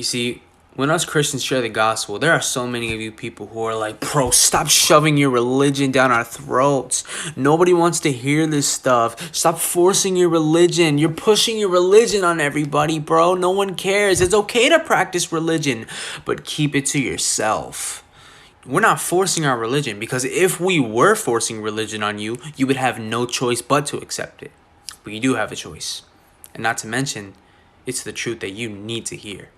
You see, when us Christians share the gospel, there are so many of you people who are like, bro, stop shoving your religion down our throats. Nobody wants to hear this stuff. Stop forcing your religion. You're pushing your religion on everybody, bro. No one cares. It's okay to practice religion, but keep it to yourself. We're not forcing our religion, because if we were forcing religion on you, you would have no choice but to accept it. But you do have a choice. And not to mention, it's the truth that you need to hear.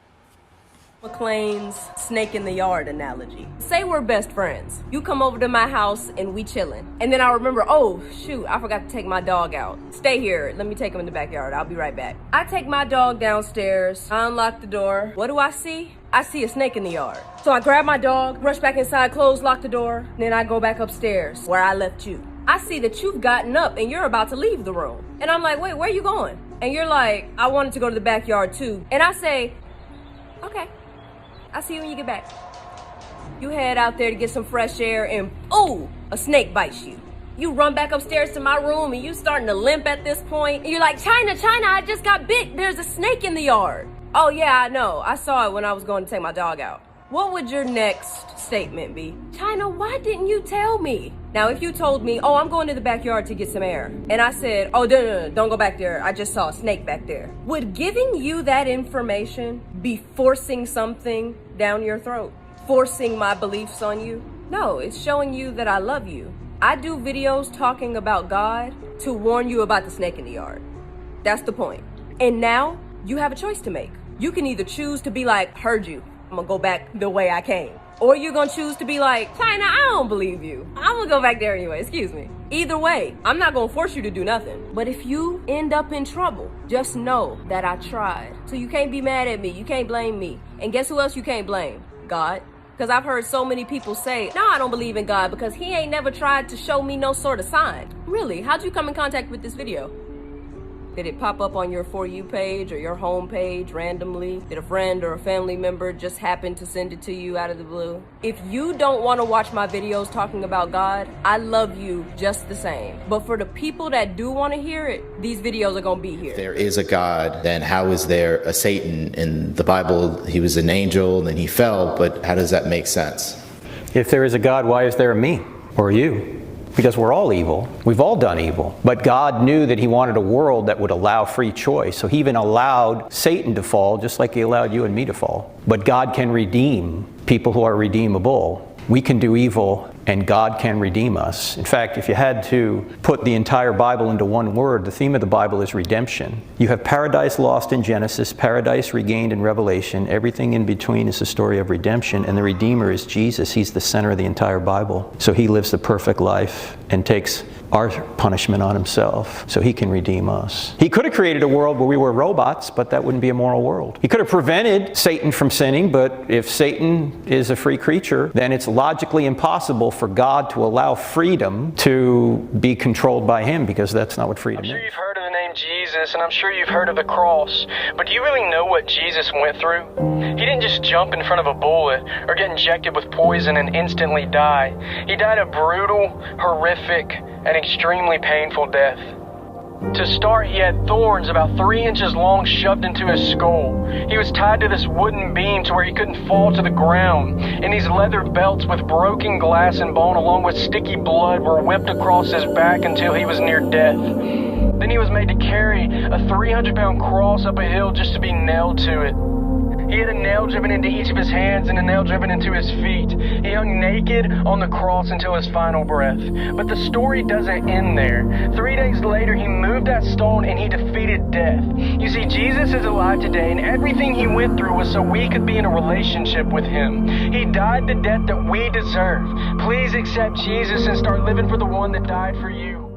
McLean's snake in the yard analogy. Say we're best friends. You come over to my house and we chillin'. And then I remember, oh shoot, I forgot to take my dog out. Stay here, let me take him in the backyard, I'll be right back. I take my dog downstairs, I unlock the door. What do I see? I see a snake in the yard. So I grab my dog, rush back inside, close, lock the door, then I go back upstairs where I left you. I see that you've gotten up and you're about to leave the room. And I'm like, wait, where are you going? And you're like, I wanted to go to the backyard too. And I say, okay. I'll see you when you get back. You head out there to get some fresh air and oh, a snake bites you. You run back upstairs to my room and you starting to limp at this point. And you're like, China, I just got bit. There's a snake in the yard. Oh yeah, I know. I saw it when I was going to take my dog out. What would your next statement be? China, why didn't you tell me? Now, if you told me, oh, I'm going to the backyard to get some air, and I said, oh, no, don't go back there. I just saw a snake back there. Would giving you that information be forcing something down your throat? Forcing my beliefs on you? No, it's showing you that I love you. I do videos talking about God to warn you about the snake in the yard. That's the point. And now, you have a choice to make. You can either choose to be like, heard you, I'm gonna go back the way I came. Or you're gonna choose to be like, China, I don't believe you. I'm gonna go back there anyway, excuse me. Either way, I'm not gonna force you to do nothing. But if you end up in trouble, just know that I tried. So you can't be mad at me, you can't blame me. And guess who else you can't blame? God. Because I've heard so many people say, no, I don't believe in God because he ain't never tried to show me no sort of sign. Really, how'd you come in contact with this video? Did it pop up on your For You page or your home page randomly? Did a friend or a family member just happen to send it to you out of the blue? If you don't want to watch my videos talking about God, I love you just the same. But for the people that do want to hear it, these videos are going to be here. If there is a God, then how is there a Satan? In the Bible, he was an angel and then he fell, but how does that make sense? If there is a God, why is there a me or you? Because we're all evil. We've all done evil. But God knew that he wanted a world that would allow free choice. So he even allowed Satan to fall, just like he allowed you and me to fall. But God can redeem people who are redeemable. We can do evil and God can redeem us. In fact, if you had to put the entire Bible into one word, the theme of the Bible is redemption. You have paradise lost in Genesis, paradise regained in Revelation. Everything in between is a story of redemption, and the Redeemer is Jesus. He's the center of the entire Bible. So he lives the perfect life and takes our punishment on himself so he can redeem us. He could have created a world where we were robots, but that wouldn't be a moral world. He could have prevented Satan from sinning, but if Satan is a free creature, then it's logically impossible for God to allow freedom to be controlled by him, because that's not what freedom is. I'm sure you've heard of the name Jesus, and I'm sure you've heard of the cross, but do you really know what Jesus went through? He didn't just jump in front of a bullet or get injected with poison and instantly die. He died a brutal, horrific, and extremely painful death. To start, he had thorns about 3 inches long shoved into his skull. He was tied to this wooden beam to where he couldn't fall to the ground, and these leather belts with broken glass and bone along with sticky blood were whipped across his back until he was near death. Then he was made to carry a 300-pound cross up a hill just to be nailed to it. He had a nail driven into each of his hands and a nail driven into his feet. He hung naked on the cross until his final breath. But the story doesn't end there. 3 days later, he moved that stone and he defeated death. You see, Jesus is alive today, and everything he went through was so we could be in a relationship with him. He died the death that we deserve. Please accept Jesus and start living for the one that died for you.